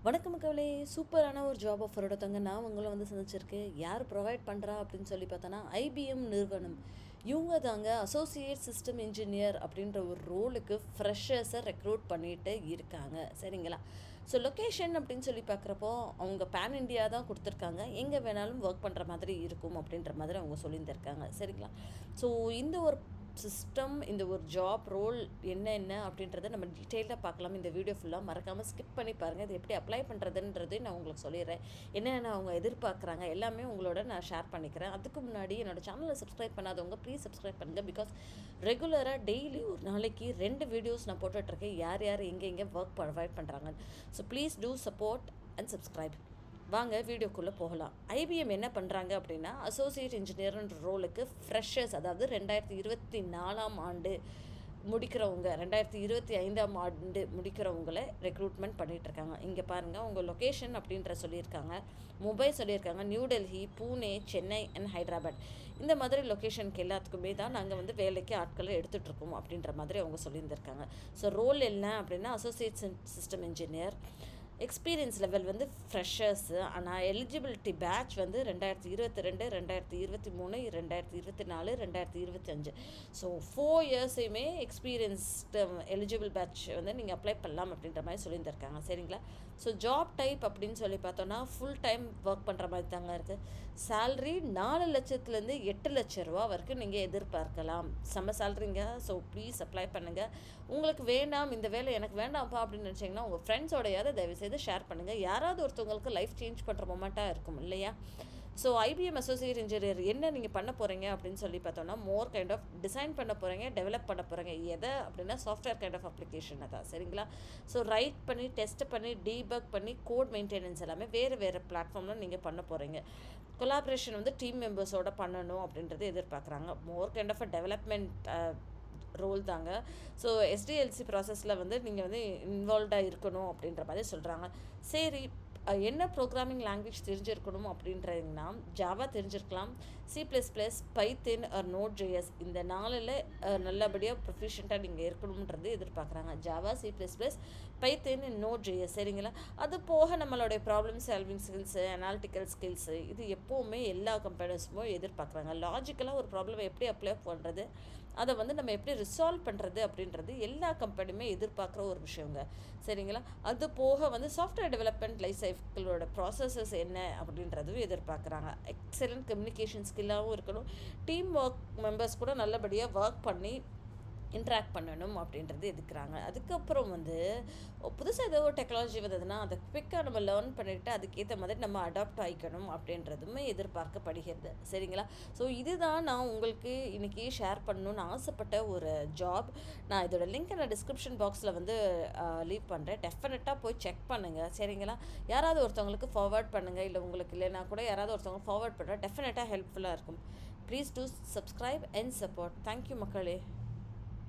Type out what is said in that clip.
வணக்கம் மக்களே, சூப்பரான ஒரு ஜாப் ஆஃபரோட தாங்க நான் உங்களை சந்திச்சிருக்கேன். யார் ப்ரொவைட் பண்ணுறா அப்படின்னு சொல்லி பார்த்தோன்னா ஐபிஎம் நிறுவனம். இவங்க தாங்க அசோசியேட் சிஸ்டம் இன்ஜினியர் அப்படின்ற ஒரு ரோலுக்கு ஃப்ரெஷர்ஸை ரெக்ரூட் பண்ணிட்டு இருக்காங்க. சரிங்களா? ஸோ லொக்கேஷன் அப்படின்னு சொல்லி பார்க்குறப்போ அவங்க பேன் இண்டியா தான் கொடுத்துருக்காங்க. எங்கே வேணாலும் ஒர்க் பண்ணுற மாதிரி இருக்கும் அப்படின்ற மாதிரி அவங்க சொல்லியிருந்திருக்காங்க. சரிங்களா? ஸோ இந்த ஒரு சிஸ்டம், இந்த ஒரு ஜாப் ரோல் என்ன அப்படின்றத நம்ம டீட்டெயிலாக பார்க்கலாம். இந்த வீடியோ ஃபுல்லாக மறக்காமல் ஸ்கிப் பண்ணி பாருங்கள். இது எப்படி அப்ளை பண்ணுறதுன்றது நான் உங்களுக்கு சொல்லிடுறேன். என்னென்ன அவங்க எதிர்பார்க்குறாங்க எல்லாமே உங்களோட நான் ஷேர் பண்ணிக்கிறேன். அதுக்கு முன்னாடி என்னோடய சேனலை சப்ஸ்கிரைப் பண்ணாதவங்க ப்ளீஸ் சப்ஸ்கிரைப் பண்ணுங்கள். பிகாஸ் ரெகுலராக டெய்லி ஒரு நாளைக்கு 2 வீடியோஸ் நான் போட்டுட்ருக்கேன். யார் எங்கே ஒர்க் ப்ரொவைட் பண்ணுறாங்க. So please do support and subscribe. வாங்க வீடியோக்குள்ளே போகலாம். ஐபிஎம் என்ன பண்ணுறாங்க அப்படின்னா, அசோசியேட் இன்ஜினியர்ன்ற ரோலுக்கு ஃப்ரெஷர்ஸ், அதாவது 2024ஆம் ஆண்டு முடிக்கிறவங்க, 2025ஆம் ஆண்டு முடிக்கிறவங்கள ரெக்ரூட்மெண்ட் பண்ணிகிட்ருக்காங்க. இங்கே பாருங்கள், உங்கள் லொக்கேஷன் அப்படின்ற சொல்லியிருக்காங்க. மும்பை சொல்லியிருக்காங்க, நியூ டெல்லி, பூனே, சென்னை அண்ட் ஹைதராபாத். இந்த மாதிரி லொக்கேஷனுக்கு எல்லாத்துக்குமே தான் நாங்கள் வேலைக்கு ஆட்களை எடுத்துகிட்ருக்கோம் அப்படின்ற மாதிரி அவங்க சொல்லியிருந்திருக்காங்க. ஸோ ரோல் என்ன அப்படின்னா, associate system engineer. Experience level freshers. ஆனால் எலிஜிபிலிட்டி பேட்ச் 2022, 2023, 2024, 2025. ஸோ 4 இயர்ஸையுமே எக்ஸ்பீரியன்ஸ்டு எலிஜிபிள் பேட்ச் நீங்கள் அப்ளை பண்ணலாம் அப்படின்ற மாதிரி சொல்லியிருந்திருக்காங்க. சரிங்களா? ஸோ ஜாப் டைப் அப்படின்னு சொல்லி பார்த்தோன்னா ஃபுல் டைம் ஒர்க் பண்ணுற மாதிரி தாங்க இருக்குது. சேல்ரி 4 லட்சத்துலேருந்து 8 லட்ச ரூபா வரைக்கும் நீங்கள் எதிர்பார்க்கலாம். செம்ம சேல்ரிங்க. ஸோ ப்ளீஸ் அப்ளை பண்ணுங்கள். உங்களுக்கு வேண்டாம், இந்த வேலை எனக்கு வேண்டாம்ப்பா அப்படின்னு நினச்சிங்கன்னா உங்கள் ஃப்ரெண்ட்ஸோடையாவது தயவுசெய்து ஷேர் பண்ணுங்கள். யாராவது ஒருத்தவங்களுக்கு லைஃப் சேஞ்ச் பண்ணுற மொமெண்ட்டாக இருக்கும் இல்லையா? ஸோ ஐபிஎம் அசோசியேட் இன்ஜினியர் என்ன நீங்கள் பண்ண போகிறீங்க அப்படின்னு சொல்லி பார்த்தோன்னா, மோர் கைண்ட் ஆஃப் டிசைன் பண்ண போகிறீங்க, டெவலப் பண்ண போகிறீங்க. எதை அப்படின்னா சாஃப்ட்வேர் கைண்ட் ஆஃப் அப்ளிகேஷனை தான். சரிங்களா? ஸோ ரைட் பண்ணி, டெஸ்ட் பண்ணி, டீபக் பண்ணி, கோட் மெயின்டெனன்ஸ் எல்லாமே வேறு பிளாட்ஃபார்மில் நீங்கள் பண்ண போகிறீங்க. கொலாபரேஷன் டீம் மெம்பர்ஸோட பண்ணணும் அப்படின்றது எதிர்பார்க்குறாங்க. More kind of a development role தாங்க. ஸோ எஸ்டிஎல்சி ப்ராசஸில் நீங்கள் இன்வால்வ்டாக இருக்கணும் அப்படின்ற மாதிரி சொல்கிறாங்க. சரி, என்ன ப்ரோக்ராமிங் லாங்குவேஜ் தெரிஞ்சிருக்கணும் அப்படின்றீங்கன்னா, ஜாவா தெரிஞ்சிருக்கலாம், C++, பைத்தன் ஆர் Node.js. இந்த 4ல் நல்லபடியாக ப்ரொஃபிஷியண்ட்டாக நீங்கள் இருக்கணுன்றது எதிர்பார்க்குறாங்க. ஜாவா, C++, பைத்தன், Node.js. சரிங்களா? அது போக நம்மளுடைய problem solving skills, analytical skills, இது எப்போவுமே எல்லா கம்பெனிஸுமே எதிர்பார்க்குறாங்க. லாஜிக்கலாக ஒரு ப்ராப்ளம் எப்படி அப்ளை பண்ணுறது, அதை நம்ம எப்படி ரிசால்வ் பண்ணுறது அப்படின்றது எல்லா கம்பெனியுமே எதிர்பார்க்குற ஒரு விஷயங்க. சரிங்களா? அது போக சாஃப்ட்வேர் டெவலப்மெண்ட் லைஃப் சைக்கிளோட ப்ராசஸஸ் என்ன அப்படின்றதும் எதிர்பார்க்குறாங்க. எக்ஸலண்ட் கம்யூனிகேஷன் ஸ்கில்லாகவும் இருக்கணும். டீம் ஒர்க் மெம்பர்ஸ் கூட நல்லபடியாக ஒர்க் பண்ணி இன்ட்ராக்ட் பண்ணணும் அப்படின்றது எதுக்குறாங்க. அதுக்கப்புறம் புதுசாக ஏதோ ஒரு டெக்னாலஜி வந்ததுன்னா அதை குவிக்காக நம்ம லேர்ன் பண்ணிவிட்டு அதுக்கேற்ற மாதிரி நம்ம அடாப்ட் ஆகிக்கணும் அப்படின்றதுமே எதிர்பார்க்கப்படுகிறது. சரிங்களா? ஸோ இதுதான் நான் உங்களுக்கு இன்றைக்கி ஷேர் பண்ணணுன்னு ஆசைப்பட்ட ஒரு ஜாப். நான் இதோட லிங்க் நான் டிஸ்கிரிப்ஷன் பாக்ஸில் லீவ் பண்ணுறேன். டெஃபினட்டாக போய் செக் பண்ணுங்கள். சரிங்களா? யாராவது ஒருத்தவங்களுக்கு ஃபார்வர்ட் பண்ணுங்கள். இல்லை உங்களுக்கு இல்லைனா கூட யாராவது ஒருத்தவங்க ஃபார்வர்ட் பண்ணுறேன். டெஃபினட்டாக ஹெல்ப்ஃபுல்லாக இருக்கும். Please do subscribe and support. Thank you மக்களே.